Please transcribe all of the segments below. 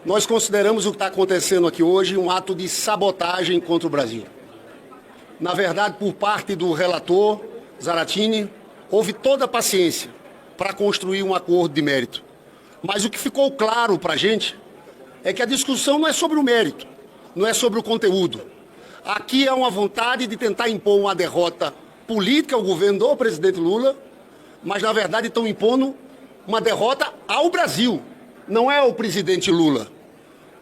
Nós consideramos o que está acontecendo aqui hoje um ato de sabotagem contra o Brasil. Na verdade, por parte do relator Zaratini, houve toda a paciência para construir um acordo de mérito. Mas o que ficou claro para a gente é que a discussão não é sobre o mérito, não é sobre o conteúdo. Aqui é uma vontade de tentar impor uma derrota política ao governo do presidente Lula, mas, na verdade, estão impondo uma derrota ao Brasil, não é ao presidente Lula,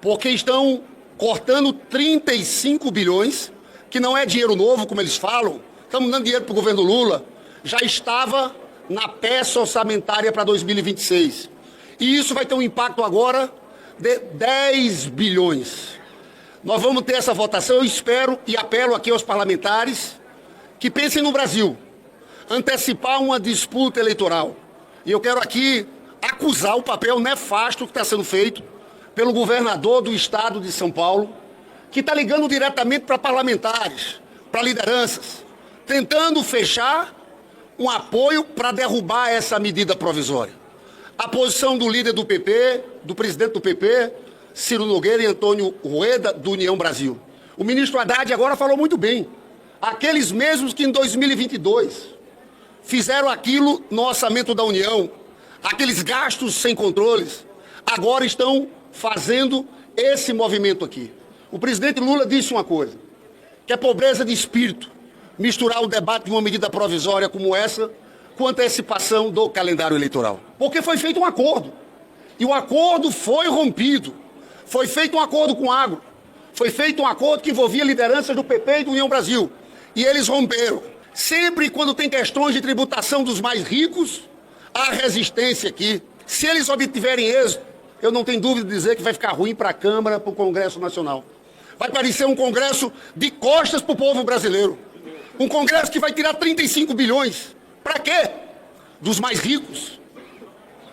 porque estão cortando 35 bilhões, que não é dinheiro novo, como eles falam, estamos dando dinheiro para o governo Lula, já estava na peça orçamentária para 2026. E isso vai ter um impacto agora de 10 bilhões. Nós vamos ter essa votação, eu espero e apelo aqui aos parlamentares que pensem no Brasil, antecipar uma disputa eleitoral. E eu quero aqui acusar o papel nefasto que está sendo feito pelo governador do estado de São Paulo, que está ligando diretamente para parlamentares, para lideranças, tentando fechar um apoio para derrubar essa medida provisória. A posição do líder do PP, do presidente do PP, Ciro Nogueira e Antônio Rueda, do União Brasil. O ministro Haddad agora falou muito bem. Aqueles mesmos que em 2022 fizeram aquilo no orçamento da União, aqueles gastos sem controles, agora estão fazendo esse movimento aqui. O presidente Lula disse uma coisa, que é pobreza de espírito misturar o debate de uma medida provisória como essa com antecipação do calendário eleitoral. Porque foi feito um acordo, e o acordo foi rompido. Foi feito um acordo com o agro, foi feito um acordo que envolvia lideranças do PP e do União Brasil, e eles romperam. Sempre quando tem questões de tributação dos mais ricos, há resistência aqui. Se eles obtiverem êxito, eu não tenho dúvida de dizer que vai ficar ruim para a Câmara, para o Congresso Nacional. Vai parecer um Congresso de costas para o povo brasileiro. Um Congresso que vai tirar 35 bilhões. Para quê? Dos mais ricos.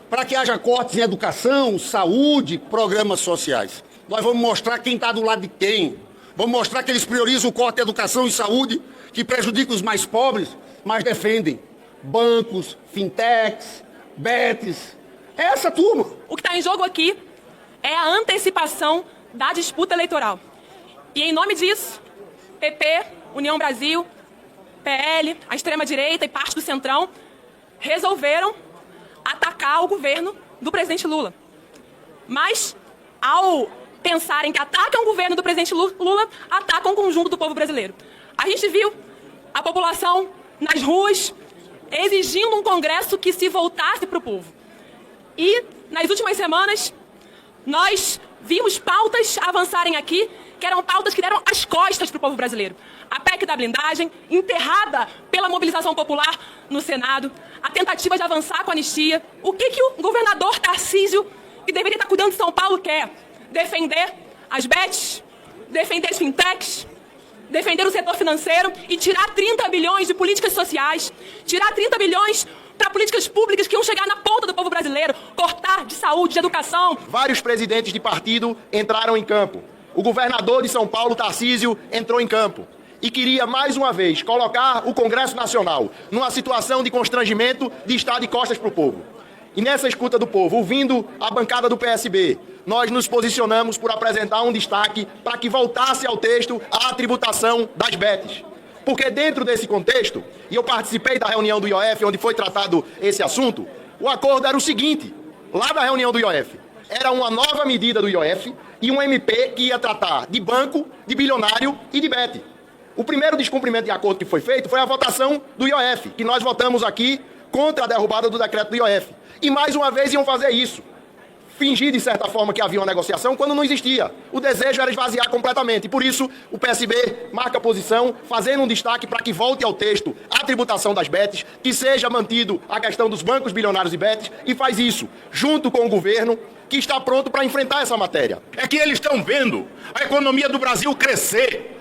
Para que haja cortes em educação, saúde, programas sociais. Nós vamos mostrar quem está do lado de quem. Vamos mostrar que eles priorizam o corte em educação e saúde, que prejudica os mais pobres, mas defendem bancos, fintechs, bets. É essa turma. O que está em jogo aqui é a antecipação da disputa eleitoral. E em nome disso, PP, União Brasil, PL, a extrema-direita e parte do Centrão resolveram atacar o governo do presidente Lula. Mas, ao pensarem que atacam o governo do presidente Lula, atacam o conjunto do povo brasileiro. A gente viu a população nas ruas exigindo um Congresso que se voltasse para o povo. E, nas últimas semanas, nós vimos pautas avançarem aqui, que eram pautas que deram as costas para o povo brasileiro. A PEC da blindagem, enterrada pela mobilização popular no Senado, a tentativa de avançar com a anistia. O que o governador Tarcísio, que deveria estar cuidando de São Paulo, quer? Defender as bets, defender as fintechs, defender o setor financeiro e tirar 30 bilhões de políticas sociais, tirar 30 bilhões para políticas públicas que iam chegar na ponta do povo brasileiro, cortar de saúde, de educação. Vários presidentes de partido entraram em campo. O governador de São Paulo, Tarcísio, entrou em campo e queria, mais uma vez, colocar o Congresso Nacional numa situação de constrangimento de estar de costas para o povo. E nessa escuta do povo, ouvindo a bancada do PSB, nós nos posicionamos por apresentar um destaque para que voltasse ao texto a tributação das bets. Porque dentro desse contexto, e eu participei da reunião do IOF, onde foi tratado esse assunto, o acordo era o seguinte, lá da reunião do IOF, era uma nova medida do IOF e um MP que ia tratar de banco, de bilionário e de bet. O primeiro descumprimento de acordo que foi feito foi a votação do IOF, que nós votamos aqui contra a derrubada do decreto do IOF. E mais uma vez iam fazer isso. Fingir, de certa forma, que havia uma negociação quando não existia. O desejo era esvaziar completamente. E por isso, o PSB marca posição, fazendo um destaque para que volte ao texto a tributação das bets, que seja mantido a questão dos bancos bilionários e bets, e faz isso junto com o governo, que está pronto para enfrentar essa matéria. É que eles estão vendo a economia do Brasil crescer,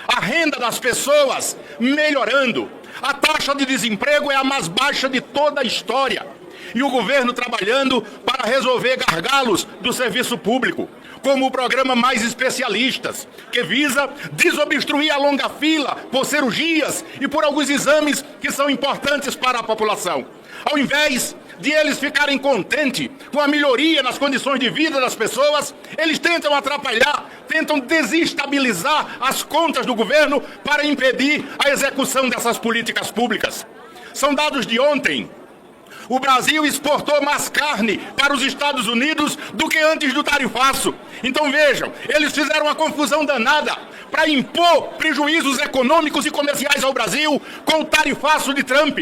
a renda das pessoas melhorando, a taxa de desemprego é a mais baixa de toda a história. E o governo trabalhando para resolver gargalos do serviço público, como o programa Mais Especialistas, que visa desobstruir a longa fila por cirurgias e por alguns exames que são importantes para a população. Ao invés de eles ficarem contentes com a melhoria nas condições de vida das pessoas, eles tentam atrapalhar, tentam desestabilizar as contas do governo para impedir a execução dessas políticas públicas. São dados de ontem. O Brasil exportou mais carne para os Estados Unidos do que antes do tarifaço. Então vejam, eles fizeram uma confusão danada para impor prejuízos econômicos e comerciais ao Brasil com o tarifaço de Trump.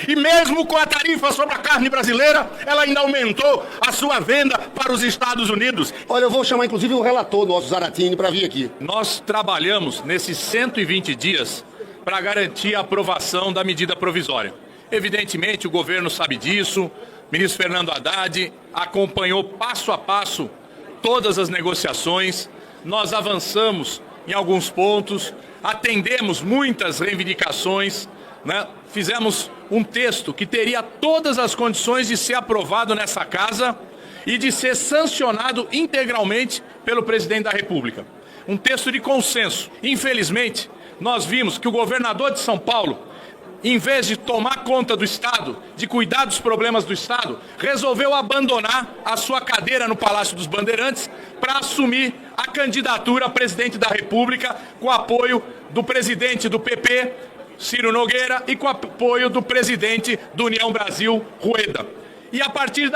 E mesmo com a tarifa sobre a carne brasileira, ela ainda aumentou a sua venda para os Estados Unidos. Olha, eu vou chamar inclusive o relator nosso, Zaratini, para vir aqui. Nós trabalhamos nesses 120 dias para garantir a aprovação da medida provisória. Evidentemente, o governo sabe disso, o ministro Fernando Haddad acompanhou passo a passo todas as negociações, nós avançamos em alguns pontos, atendemos muitas reivindicações, né? Fizemos um texto que teria todas as condições de ser aprovado nessa casa e de ser sancionado integralmente pelo presidente da República. Um texto de consenso. Infelizmente, nós vimos que o governador de São Paulo, em vez de tomar conta do Estado, de cuidar dos problemas do Estado, resolveu abandonar a sua cadeira no Palácio dos Bandeirantes para assumir a candidatura a presidente da República com apoio do presidente do PP, Ciro Nogueira, e com apoio do presidente do União Brasil, Rueda. E a partir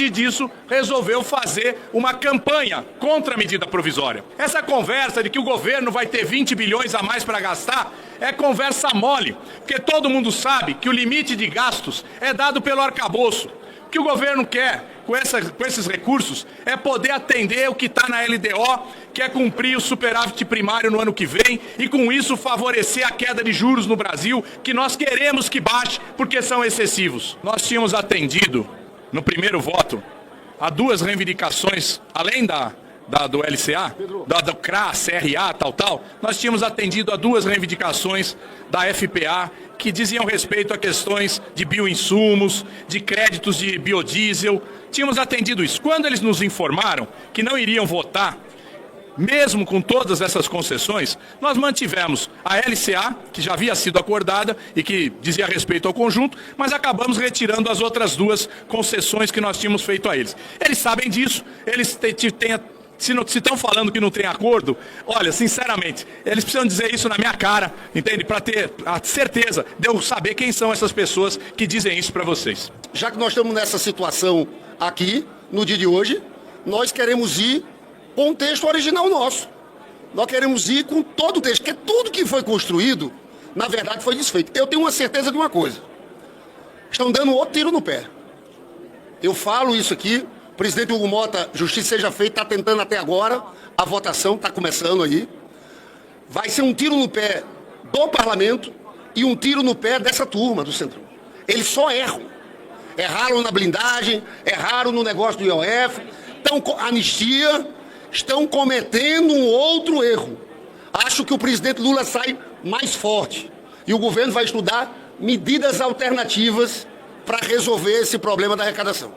disso, resolveu fazer uma campanha contra a medida provisória. Essa conversa de que o governo vai ter 20 bilhões a mais para gastar é conversa mole, porque todo mundo sabe que o limite de gastos é dado pelo arcabouço. O que o governo quer com esses recursos é poder atender o que está na LDO, que é cumprir o superávit primário no ano que vem e com isso favorecer a queda de juros no Brasil, que nós queremos que baixe porque são excessivos. Nós tínhamos atendido no primeiro voto a duas reivindicações, além do LCA, do CRA, CRA, tal, nós tínhamos atendido a duas reivindicações da FPA que diziam respeito a questões de bioinsumos, de créditos de biodiesel. Tínhamos atendido isso. Quando eles nos informaram que não iriam votar, mesmo com todas essas concessões, nós mantivemos a LCA, que já havia sido acordada e que dizia respeito ao conjunto, mas acabamos retirando as outras duas concessões que nós tínhamos feito a eles. Eles sabem disso, eles se estão falando que não tem acordo, olha, sinceramente, eles precisam dizer isso na minha cara, entende? Para ter a certeza de eu saber quem são essas pessoas que dizem isso para vocês. Já que nós estamos nessa situação aqui, no dia de hoje, nós queremos ir com o texto original nosso. Nós queremos ir com todo o texto, porque tudo que foi construído, na verdade, foi desfeito. Eu tenho uma certeza de uma coisa. Estão dando outro tiro no pé. Eu falo isso aqui, o presidente Hugo Mota, justiça seja feita, está tentando até agora, a votação está começando aí. Vai ser um tiro no pé do parlamento e um tiro no pé dessa turma do Centrão. Eles só erram. Erraram na blindagem, erraram no negócio do IOF, estão com anistia, estão cometendo um outro erro. Acho que o presidente Lula sai mais forte e o governo vai estudar medidas alternativas para resolver esse problema da arrecadação.